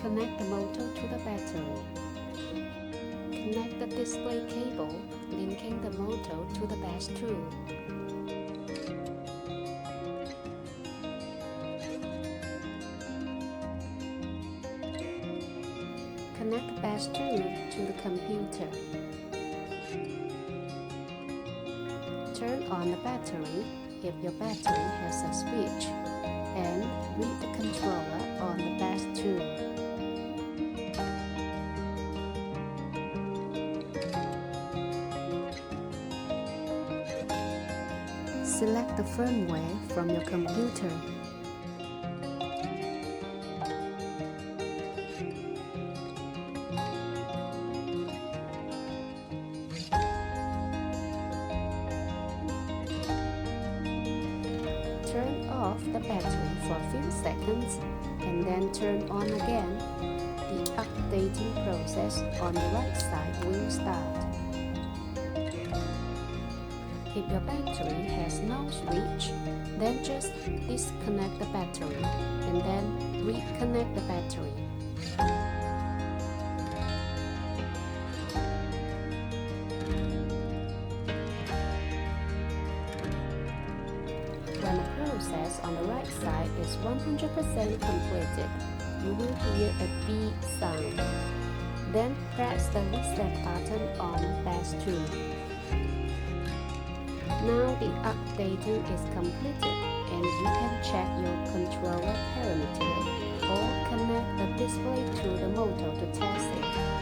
Connect the motor to the battery. Connect the display cable, linking the motor to the base tube. Connect the base tube to the computer. Turn on the battery if your battery has a switch, and read the controller on the base tube. Select the firmware from your computer. Turn off the battery for a few seconds and then turn on again. The updating process on the right side will start. If your battery has no switch, then just disconnect the battery and then reconnect the battery. When the process on the right side is 100% completed, you will hear a beep sound. Then press the reset button on base tube. Now the updating is completed and you can check your controller parameter or connect the display to the motor to test it.